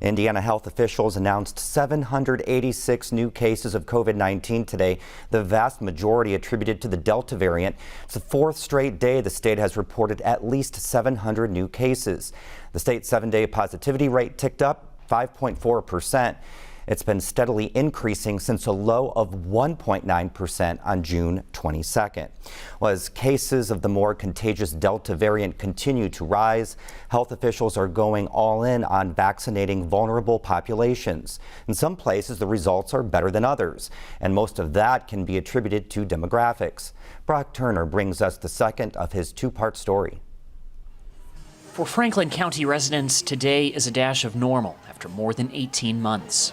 Indiana health officials announced 786 new cases of COVID-19 today, the vast majority attributed to the Delta variant. It's the fourth straight day the state has reported at least 700 new cases. The state's 7-day positivity rate ticked up 5.4%. It's been steadily increasing since a low of 1.9% on June 22nd. Well, as cases of the more contagious Delta variant continue to rise, health officials are going all in on vaccinating vulnerable populations. In some places, the results are better than others, and most of that can be attributed to demographics. Brock Turner brings us the second of his two-part story. For Franklin County residents, today is a dash of normal after more than 18 months.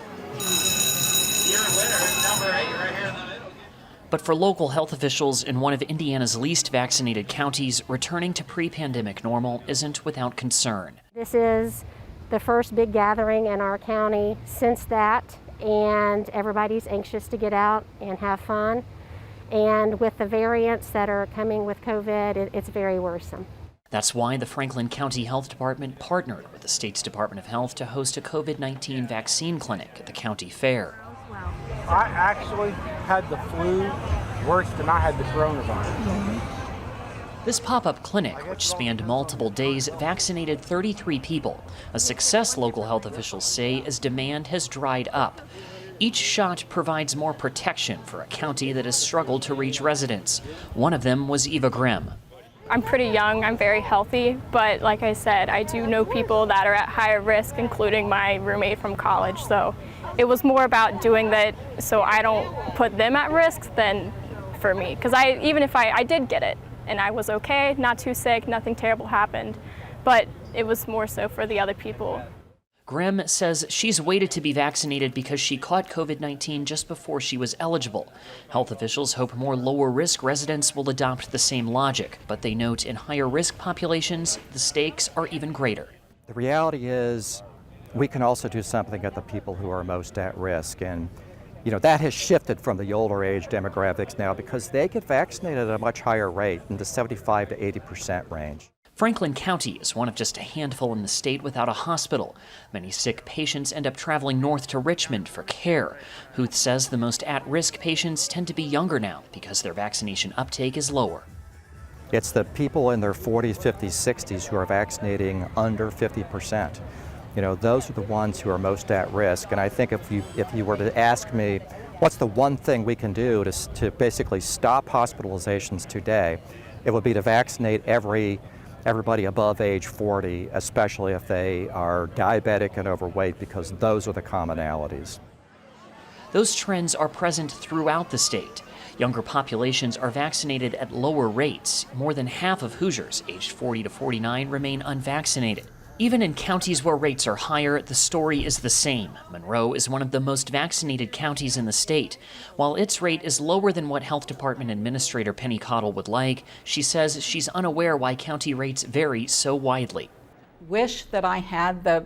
But for local health officials in one of Indiana's least vaccinated counties, returning to pre-pandemic normal isn't without concern. This is the first big gathering in our county since that, and everybody's anxious to get out and have fun. And with the variants that are coming with COVID, it's very worrisome. That's why the Franklin County Health Department partnered with the state's Department of Health to host a COVID-19 vaccine clinic at the county fair. I actually had the flu worse than I had the coronavirus. This pop-up clinic, which spanned multiple days, vaccinated 33 people, a success local health officials say as demand has dried up. Each shot provides more protection for a county that has struggled to reach residents. One of them was Eva Grimm. I'm pretty young, I'm very healthy, but like I said, I do know people that are at higher risk, including my roommate from college. So it was more about doing that so I don't put them at risk than for me. Because even if I did get it and I was okay, not too sick, nothing terrible happened, but it was more so for the other people. Grimm says she's waited to be vaccinated because she caught COVID-19 just before she was eligible. Health officials hope more lower-risk residents will adopt the same logic, but they note in higher-risk populations, the stakes are even greater. The reality is we can also do something at the people who are most at risk, and that has shifted from the older age demographics now because they get vaccinated at a much higher rate, in the 75 to 80% range. Franklin County is one of just a handful in the state without a hospital. Many sick patients end up traveling north to Richmond for care. Huth says the most at-risk patients tend to be younger now because their vaccination uptake is lower. It's the people in their 40s, 50s, 60s who are vaccinating under 50%. Those are the ones who are most at risk. And I think if you were to ask me, what's the one thing we can do to basically stop hospitalizations today, it would be to vaccinate everybody above age 40, especially if they are diabetic and overweight, because those are the commonalities. Those trends are present throughout the state. Younger populations are vaccinated at lower rates. More than half of Hoosiers aged 40 to 49 remain unvaccinated. Even in counties where rates are higher, the story is the same. Monroe is one of the most vaccinated counties in the state. While its rate is lower than what Health Department Administrator Penny Cottle would like, she says she's unaware why county rates vary so widely. Wish that I had the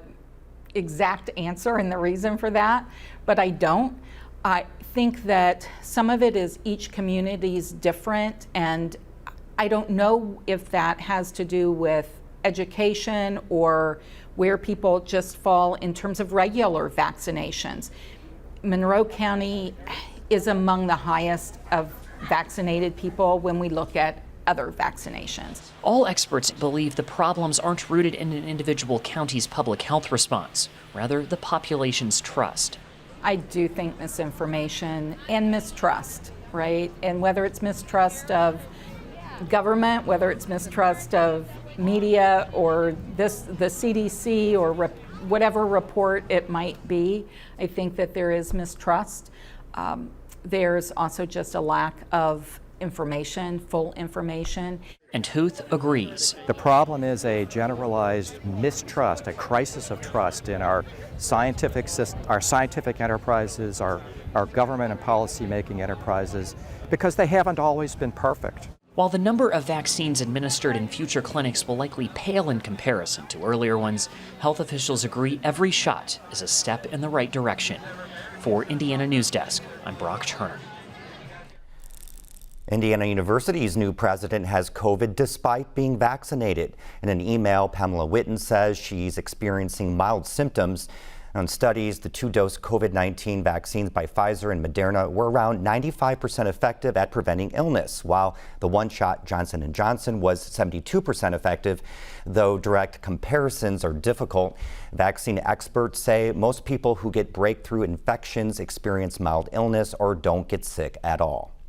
exact answer and the reason for that, but I don't. I think that some of it is each community is different, and I don't know if that has to do with education or where people just fall in terms of regular vaccinations. Monroe County is among the highest of vaccinated people when we look at other vaccinations. All experts believe the problems aren't rooted in an individual county's public health response, rather the population's trust. I do think misinformation and mistrust, right? And whether it's mistrust of government, whether it's mistrust of media or the CDC or whatever report it might be, I think that there is mistrust. There's also just a lack of information, full information. And Huth agrees. The problem is a generalized mistrust, a crisis of trust in our scientific enterprises, our government and policy-making enterprises, because they haven't always been perfect. While the number of vaccines administered in future clinics will likely pale in comparison to earlier ones, health officials agree every shot is a step in the right direction. For Indiana News Desk, I'm Brock Turner. Indiana University's new president has COVID despite being vaccinated. In an email, Pamela Witten says she's experiencing mild symptoms. On studies, the two-dose COVID-19 vaccines by Pfizer and Moderna were around 95% effective at preventing illness, while the one-shot Johnson & Johnson was 72% effective, though direct comparisons are difficult. Vaccine experts say most people who get breakthrough infections experience mild illness or don't get sick at all.